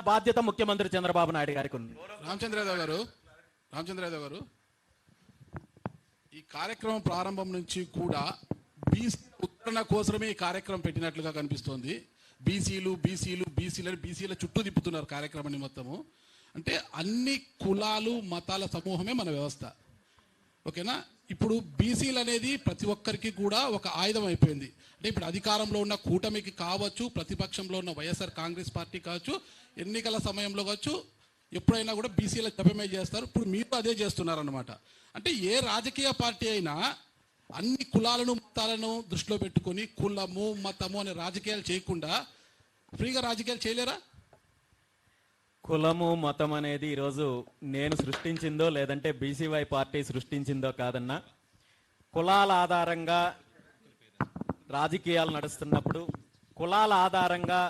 బాధ్యత ముఖ్యమంత్రి చంద్రబాబు నాయుడు గారికి ఉంది. రామచంద్రరావు గారు, ఈ కార్యక్రమం ప్రారంభం నుంచి కూడా బీసీ ఉత్తరణ కోసమే ఈ కార్యక్రమం పెట్టినట్లుగా కనిపిస్తోంది. బీసీల చుట్టూ తిప్పుతున్నారు కార్యక్రమాన్ని మొత్తము. అంటే అన్ని కులాలు మతాల సమూహమే మన వ్యవస్థ, ఓకేనా? ఇప్పుడు బీసీలు అనేది ప్రతి ఒక్కరికి కూడా ఒక ఆయుధం అయిపోయింది. అంటే ఇప్పుడు అధికారంలో ఉన్న కూటమికి కావచ్చు, ప్రతిపక్షంలో ఉన్న వైఎస్ఆర్ కాంగ్రెస్ పార్టీ కావచ్చు, ఎన్నికల సమయంలో కావచ్చు, ఎప్పుడైనా కూడా బీసీల జపమే చేస్తారు. ఇప్పుడు మీరు అదే చేస్తున్నారన్నమాట. అంటే ఏ రాజకీయ పార్టీ అయినా అన్ని కులాలను మతాలను దృష్టిలో పెట్టుకొని కులము మతము అనే రాజకీయాలు చేయకుండా ఫ్రీగా రాజకీయాలు చేయలేరా? కులము మతం అనేది ఈరోజు నేను సృష్టించిందో లేదంటే బీసీవై పార్టీ సృష్టించిందో కాదన్నా, కులాల ఆధారంగా రాజకీయాలు నడుస్తున్నప్పుడు, కులాల ఆధారంగా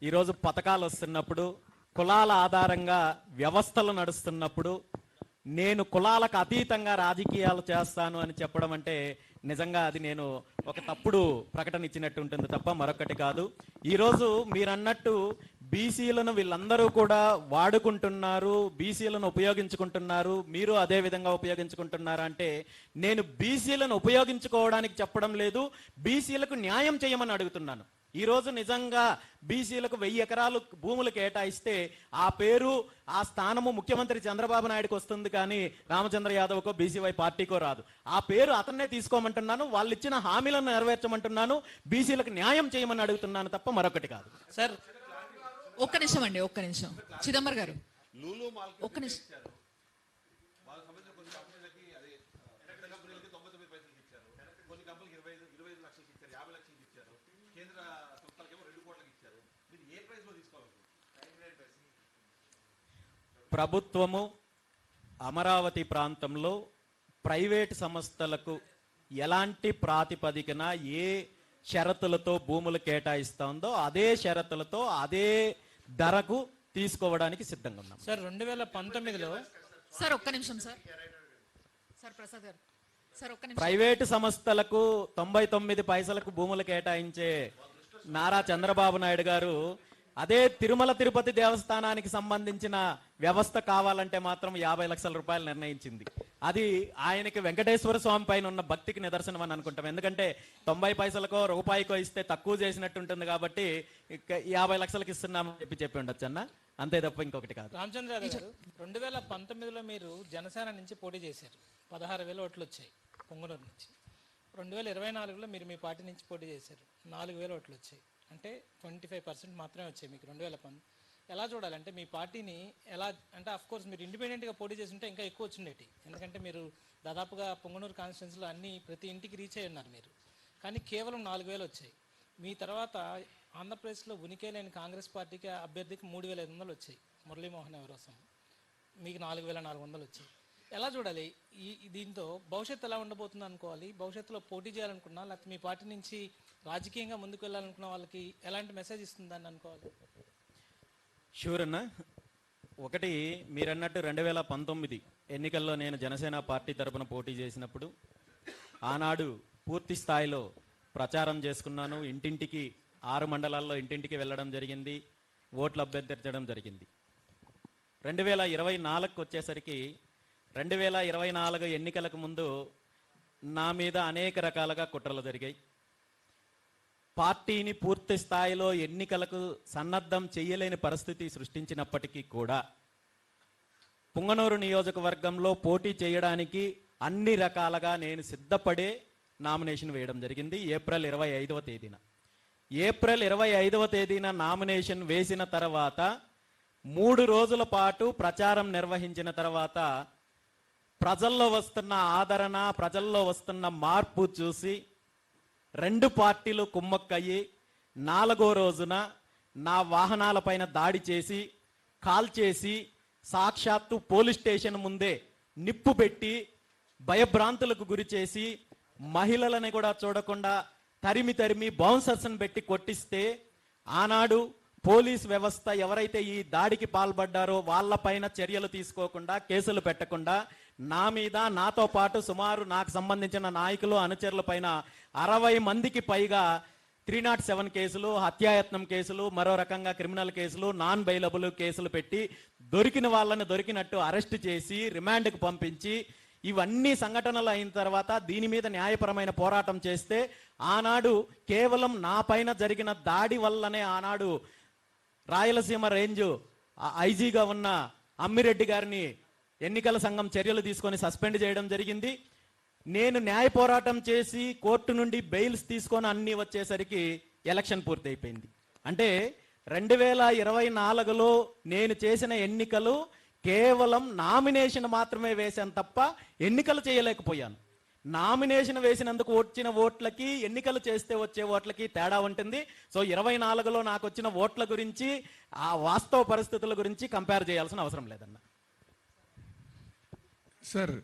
ఈరోజు పథకాలు వస్తున్నప్పుడు, కులాల ఆధారంగా వ్యవస్థలు నడుస్తున్నప్పుడు నేను కులాలకు అతీతంగా రాజకీయాలు చేస్తాను అని చెప్పడం అంటే నిజంగా అది నేను ఒక తప్పుడు ప్రకటన ఇచ్చినట్టు ఉంటుంది తప్ప మరొకటి కాదు. ఈరోజు మీరన్నట్టు బీసీలను వీళ్ళందరూ కూడా వాడుకుంటున్నారు, బీసీలను ఉపయోగించుకుంటున్నారు, మీరు అదే విధంగా ఉపయోగించుకుంటున్నారా అంటే నేను బీసీలను ఉపయోగించుకోవడానికి చెప్పడం లేదు, బీసీలకు న్యాయం చేయమని అడుగుతున్నాను. ఈరోజు నిజంగా బీసీలకు 1000 ఎకరాలు భూములు కేటాయిస్తే ఆ పేరు ఆ స్థానము ముఖ్యమంత్రి చంద్రబాబు నాయుడుకి వస్తుంది, కానీ రామచంద్ర యాదవ్కో బీసీవై పార్టీకో రాదు. ఆ పేరు అతన్నే తీసుకోమంటున్నాను, వాళ్ళు ఇచ్చిన హామీలను నెరవేర్చమంటున్నాను, బీసీలకు న్యాయం చేయమని అడుగుతున్నాను తప్ప మరొకటి కాదు. సార్ ఒక్క నిమిషం అండి, ఒక్క నిమిషం. చిదంబర్ గారు ఒక్క నిమిషం. ప్రభుత్వము అమరావతి ప్రాంతంలో ప్రైవేట్ సంస్థలకు ఎలాంటి ప్రాతిపదికన ఏ షరతులతో భూములు కేటాయిస్తుందో అదే షరతులతో అదే ధరకు తీసుకోవడానికి సిద్ధంగా ఉన్నాం. సార్ 2019లో సార్ ఒక్క నిమిషం సార్. సార్ ప్రసాద్ గారు సార్ ఒక్క నిమిషం. ప్రైవేటు సంస్థలకు 99 పైసలకు భూములు కేటాయించే నారా చంద్రబాబు నాయుడు గారు అదే తిరుమల తిరుపతి దేవస్థానానికి సంబంధించిన వ్యవస్థ కావాలంటే మాత్రం 50 లక్షల రూపాయలు నిర్ణయించింది. అది ఆయనకి వెంకటేశ్వర స్వామి పైన ఉన్న భక్తికి నిదర్శనం అని అనుకుంటాం. ఎందుకంటే 90 పైసలకో రూపాయికో ఇస్తే తక్కువ చేసినట్టు ఉంటుంది కాబట్టి 50 లక్షలకు ఇస్తున్నామని చెప్పి ఉండొచ్చు అన్న, అంతే తప్ప ఇంకొకటి కాదు. రామచంద్ర గారు 2019లో మీరు జనసేన నుంచి పోటీ చేశారు, 16,000 ఓట్లు వచ్చాయి పొంగనూరు నుంచి. 2024లో మీరు మీ పార్టీ నుంచి పోటీ చేశారు, 4,000 ఓట్లు వచ్చాయి. అంటే 25% మాత్రమే వచ్చాయి మీకు 2019. ఎలా చూడాలంటే మీ పార్టీని ఎలా అంటే కోర్స్ మీరు ఇండిపెండెంట్గా పోటీ చేస్తుంటే ఇంకా ఎక్కువ వచ్చిండేటి, ఎందుకంటే మీరు దాదాపుగా పొంగనూరు కాన్స్టిట్యున్సీలో అన్ని ప్రతి ఇంటికి రీచ్ అయ్యి ఉన్నారు మీరు, కానీ కేవలం 4,000 వచ్చాయి. మీ తర్వాత ఆంధ్రప్రదేశ్లో ఉనికి లేని కాంగ్రెస్ పార్టీకి అభ్యర్థికి 3,500 వచ్చాయి, మురళీమోహన్ ఎవరోసం, మీకు 4,400 వచ్చాయి. ఎలా చూడాలి దీంతో భవిష్యత్తు ఎలా ఉండబోతుంది అనుకోవాలి? భవిష్యత్తులో పోటీ చేయాలనుకున్నా లేకపోతే మీ పార్టీ నుంచి రాజకీయంగా ముందుకు వెళ్ళాలనుకున్న వాళ్ళకి ఎలాంటి మెసేజ్ ఇస్తుందని అనుకోవాలి? షూర్ అన్న. ఒకటి మీరన్నట్టు 2019 ఎన్నికల్లో నేను జనసేన పార్టీ తరపున పోటీ చేసినప్పుడు ఆనాడు పూర్తి స్థాయిలో ప్రచారం చేసుకున్నాను. ఇంటింటికి 6 మండలాల్లో ఇంటింటికి వెళ్ళడం జరిగింది, ఓట్లు అభ్యర్థించడం జరిగింది. 2024 వచ్చేసరికి 2024 ఎన్నికలకు ముందు నా మీద అనేక రకాలుగా కుట్రలు జరిగాయి. పార్టీని పూర్తి స్థాయిలో ఎన్నికలకు సన్నద్ధం చేయలేని పరిస్థితి సృష్టించినప్పటికీ కూడా పుంగనూరు నియోజకవర్గంలో పోటీ చేయడానికి అన్ని రకాలుగా నేను సిద్ధపడే నామినేషన్ వేయడం జరిగింది. ఏప్రిల్ 25వ తేదీన ఏప్రిల్ 25వ తేదీన నామినేషన్ వేసిన తర్వాత 3 రోజుల పాటు ప్రచారం నిర్వహించిన తర్వాత ప్రజల్లో వస్తున్న ఆదరణ, ప్రజల్లో వస్తున్న మార్పు చూసి 2 పార్టీలు కుమ్మక్కయ్యి 4వ రోజున నా వాహనాలపైన దాడి చేసి కాల్చేసి సాక్షాత్తు పోలీస్ స్టేషన్ ముందే నిప్పు పెట్టి భయభ్రాంతులకు గురి చేసి మహిళలని కూడా చూడకుండా తరిమి బౌన్సర్స్ని పెట్టి కొట్టిస్తే ఆనాడు పోలీస్ వ్యవస్థ ఎవరైతే ఈ దాడికి పాల్పడ్డారో వాళ్ళపైన చర్యలు తీసుకోకుండా కేసులు పెట్టకుండా నా మీద నాతో పాటు సుమారు నాకు సంబంధించిన నాయకులు అనుచరుల పైన 60 మందికి పైగా 307 కేసులు, హత్యాయత్నం కేసులు, మరో రకంగా క్రిమినల్ కేసులు, నాన్ బెయిలబుల్ కేసులు పెట్టి దొరికిన వాళ్ళని దొరికినట్టు అరెస్ట్ చేసి రిమాండ్కి పంపించి ఇవన్నీ సంఘటనలు అయిన తర్వాత దీని మీద న్యాయపరమైన పోరాటం చేస్తే ఆనాడు కేవలం నా పైన జరిగిన దాడి వల్లనే ఆనాడు రాయలసీమ రేంజ్ ఐజీగా ఉన్న అమ్మిరెడ్డి గారిని ఎన్నికల సంఘం చర్యలు తీసుకొని సస్పెండ్ చేయడం జరిగింది. నేను న్యాయ పోరాటం చేసి కోర్టు నుండి బెయిల్స్ తీసుకొని అన్ని వచ్చేసరికి ఎలక్షన్ పూర్తి అయిపోయింది. అంటే 2024లో నేను చేసిన ఎన్నికలు కేవలం నామినేషన్ మాత్రమే వేశాను తప్ప ఎన్నికలు చేయలేకపోయాను. నామినేషన్ వేసినందుకు వచ్చిన ఓట్లకి ఎన్నికలు చేస్తే వచ్చే ఓట్లకి తేడా ఉంటుంది. సో 24లో నాకు వచ్చిన ఓట్ల గురించి ఆ వాస్తవ పరిస్థితుల గురించి కంపేర్ చేయాల్సిన అవసరం లేదన్న. సార్